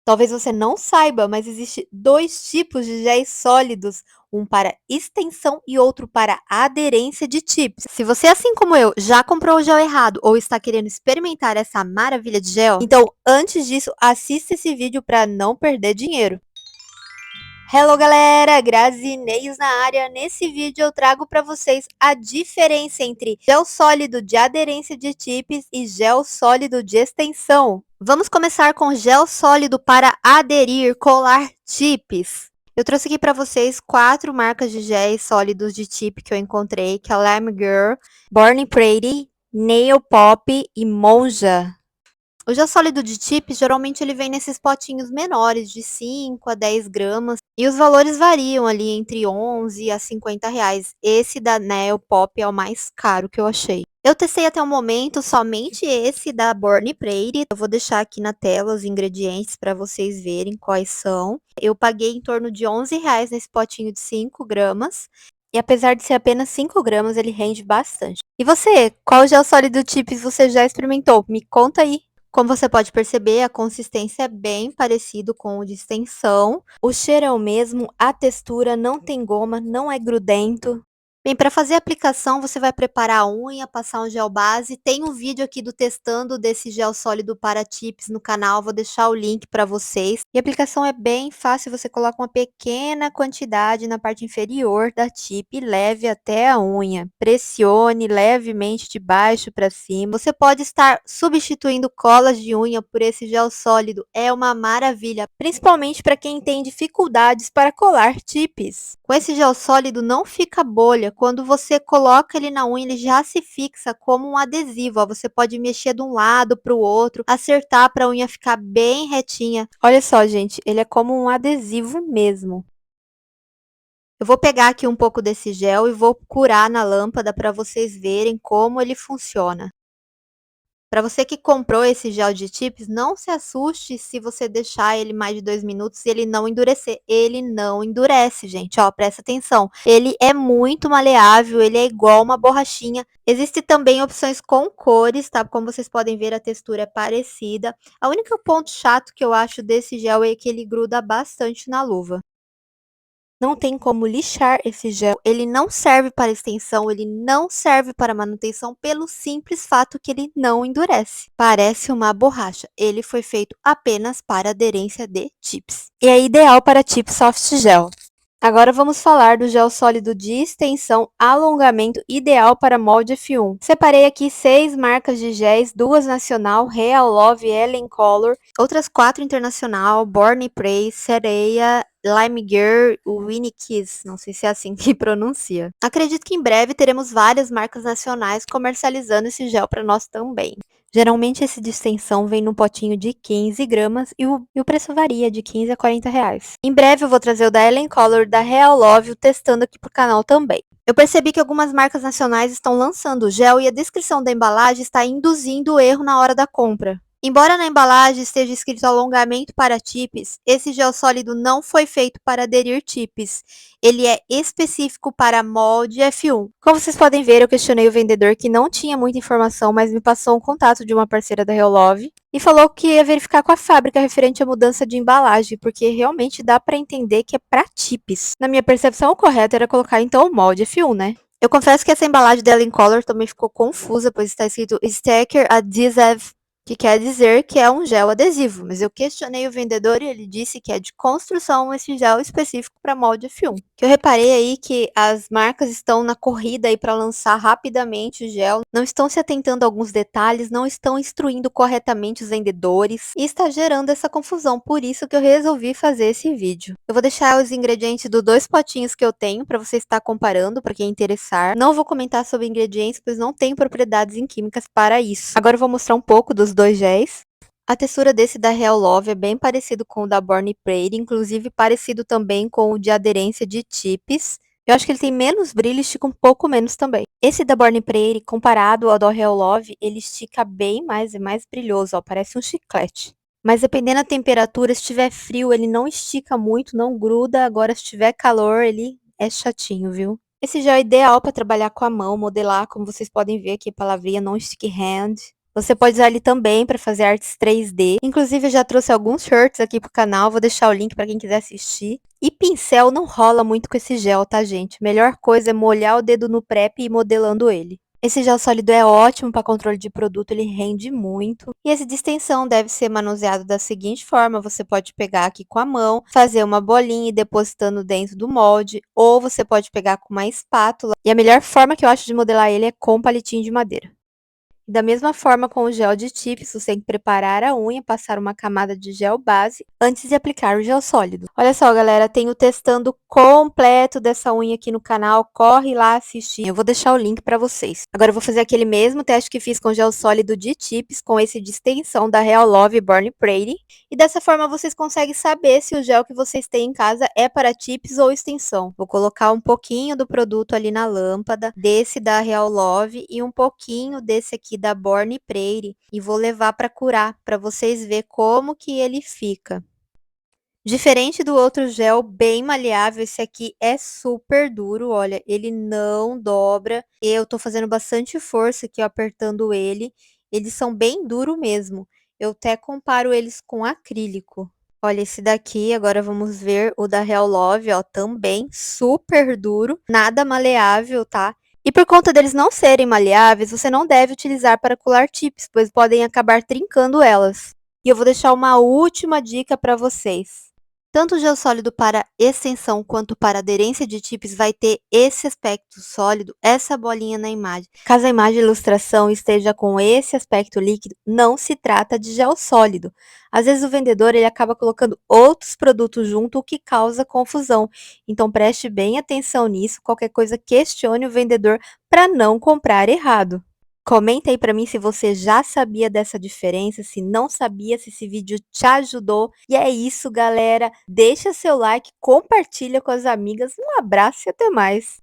Talvez você não saiba, mas existe dois tipos de géis sólidos, um para extensão e outro para aderência de chips. Se você, assim como eu, já comprou o gel errado ou está querendo experimentar essa maravilha de gel, então antes disso, assista esse vídeo para não perder dinheiro. Hello galera, Grazineios na área. Nesse vídeo eu trago para vocês a diferença entre gel sólido de aderência de chips e gel sólido de extensão. Vamos começar com gel sólido para aderir, colar chips. Eu trouxe aqui para vocês 4 marcas de géis sólidos de chip que eu encontrei, que é a Lime Girl, Born Pretty, Nail Pop e Monja. O gel sólido de chips, geralmente ele vem nesses potinhos menores, de 5 a 10 gramas. E os valores variam ali entre 11 a 50 reais. Esse da Nail Pop é o mais caro que eu achei. Eu testei até o momento somente esse da Born Pretty. Eu vou deixar aqui na tela os ingredientes para vocês verem quais são. Eu paguei em torno de 11 reais nesse potinho de 5 gramas. E apesar de ser apenas 5 gramas, ele rende bastante. E você, qual gel sólido chips você já experimentou? Me conta aí. Como você pode perceber, a consistência é bem parecido com o de extensão. O cheiro é o mesmo, a textura não tem goma, não é grudento. Bem, para fazer a aplicação, você vai preparar a unha, passar um gel base. Tem um vídeo aqui do testando desse gel sólido para chips no canal, vou deixar o link para vocês. E a aplicação é bem fácil, você coloca uma pequena quantidade na parte inferior da chip e leve até a unha. Pressione levemente de baixo para cima. Você pode estar substituindo colas de unha por esse gel sólido, é uma maravilha, principalmente para quem tem dificuldades para colar chips. Com esse gel sólido não fica bolha. Quando você coloca ele na unha, ele já se fixa como um adesivo. Ó. Você pode mexer de um lado para o outro, acertar para a unha ficar bem retinha. Olha só, gente, ele é como um adesivo mesmo. Eu vou pegar aqui um pouco desse gel e vou curar na lâmpada para vocês verem como ele funciona. Para você que comprou esse gel de chips, não se assuste se você deixar ele mais de 2 minutos e ele não endurecer. Ele não endurece, gente, ó, presta atenção. Ele é muito maleável, ele é igual uma borrachinha. Existem também opções com cores, tá? Como vocês podem ver, a textura é parecida. O único ponto chato que eu acho desse gel é que ele gruda bastante na luva. Não tem como lixar esse gel, ele não serve para extensão, ele não serve para manutenção pelo simples fato que ele não endurece. Parece uma borracha, ele foi feito apenas para aderência de chips. E é ideal para chips soft gel. Agora vamos falar do gel sólido de extensão alongamento ideal para molde F1. Separei aqui 6 marcas de géis, 2 nacional, Real Love, Ellen Color, outras 4 internacional, Born Prey, Sereia, Lime Girl, Winnie Kiss, não sei se é assim que pronuncia. Acredito que em breve teremos várias marcas nacionais comercializando esse gel para nós também. Geralmente esse de extensão vem num potinho de 15 gramas e o preço varia de 15 a 40 reais. Em breve eu vou trazer o da Ellen Color da Real Love testando aqui pro canal também. Eu percebi que algumas marcas nacionais estão lançando o gel e a descrição da embalagem está induzindo o erro na hora da compra. Embora na embalagem esteja escrito alongamento para chips, esse gel sólido não foi feito para aderir chips. Ele é específico para molde F1. Como vocês podem ver, eu questionei o vendedor que não tinha muita informação, mas me passou um contato de uma parceira da Real Love e falou que ia verificar com a fábrica referente à mudança de embalagem, porque realmente dá para entender que é para chips. Na minha percepção, o correto era colocar então o molde F1, né? Eu confesso que essa embalagem dela em color também ficou confusa, pois está escrito Sticker Adhesive, que quer dizer que é um gel adesivo, mas eu questionei o vendedor e ele disse que é de construção esse gel específico para molde F1. Que eu reparei aí que as marcas estão na corrida aí para lançar rapidamente o gel, não estão se atentando a alguns detalhes, não estão instruindo corretamente os vendedores e está gerando essa confusão, por isso que eu resolvi fazer esse vídeo. Eu vou deixar os ingredientes dos 2 potinhos que eu tenho para você estar comparando, para quem interessar. Não vou comentar sobre ingredientes, pois não tenho propriedades em químicas para isso. Agora eu vou mostrar um pouco dos 2 géis. A textura desse da Real Love é bem parecido com o da Born Pretty, inclusive parecido também com o de aderência de chips. Eu acho que ele tem menos brilho e estica um pouco menos também. Esse da Born Pretty, comparado ao da Real Love, ele estica bem mais, é mais brilhoso, ó, parece um chiclete. Mas dependendo da temperatura, se tiver frio, ele não estica muito, não gruda. Agora, se tiver calor, ele é chatinho, viu? Esse gel é ideal para trabalhar com a mão, modelar, como vocês podem ver aqui a palavrinha non stick hand. Você pode usar ele também para fazer artes 3D. Inclusive, eu já trouxe alguns shirts aqui pro canal, vou deixar o link para quem quiser assistir. E pincel não rola muito com esse gel, tá, gente? Melhor coisa é molhar o dedo no prep e ir modelando ele. Esse gel sólido é ótimo para controle de produto, ele rende muito. E esse de extensão deve ser manuseado da seguinte forma: você pode pegar aqui com a mão, fazer uma bolinha e ir depositando dentro do molde, ou você pode pegar com uma espátula. E a melhor forma que eu acho de modelar ele é com palitinho de madeira. Da mesma forma com o gel de tips, você tem que preparar a unha, passar uma camada de gel base antes de aplicar o gel sólido. Olha só, galera, tenho o testando completo dessa unha aqui no canal, corre lá assistir. Eu vou deixar o link para vocês. Agora eu vou fazer aquele mesmo teste que fiz com gel sólido de tips, com esse de extensão da Real Love Born Pretty. E dessa forma vocês conseguem saber se o gel que vocês têm em casa é para tips ou extensão. Vou colocar um pouquinho do produto ali na lâmpada, desse da Real Love e um pouquinho desse aqui da Born Pretty, e vou levar para curar, para vocês verem como que ele fica. Diferente do outro gel bem maleável, esse aqui é super duro, olha, ele não dobra. Eu tô fazendo bastante força aqui, ó, apertando ele. Eles são bem duros mesmo. Eu até comparo eles com acrílico. Olha esse daqui, agora vamos ver o da Real Love, ó, também super duro, nada maleável, tá? E por conta deles não serem maleáveis, você não deve utilizar para colar tips, pois podem acabar trincando elas. E eu vou deixar uma última dica para vocês. Tanto o gel sólido para extensão quanto para aderência de tips vai ter esse aspecto sólido, essa bolinha na imagem. Caso a imagem de ilustração esteja com esse aspecto líquido, não se trata de gel sólido. Às vezes o vendedor ele acaba colocando outros produtos junto, o que causa confusão. Então preste bem atenção nisso, qualquer coisa questione o vendedor para não comprar errado. Comenta aí para mim se você já sabia dessa diferença, se não sabia, se esse vídeo te ajudou. E é isso, galera. Deixa seu like, compartilha com as amigas. Um abraço e até mais.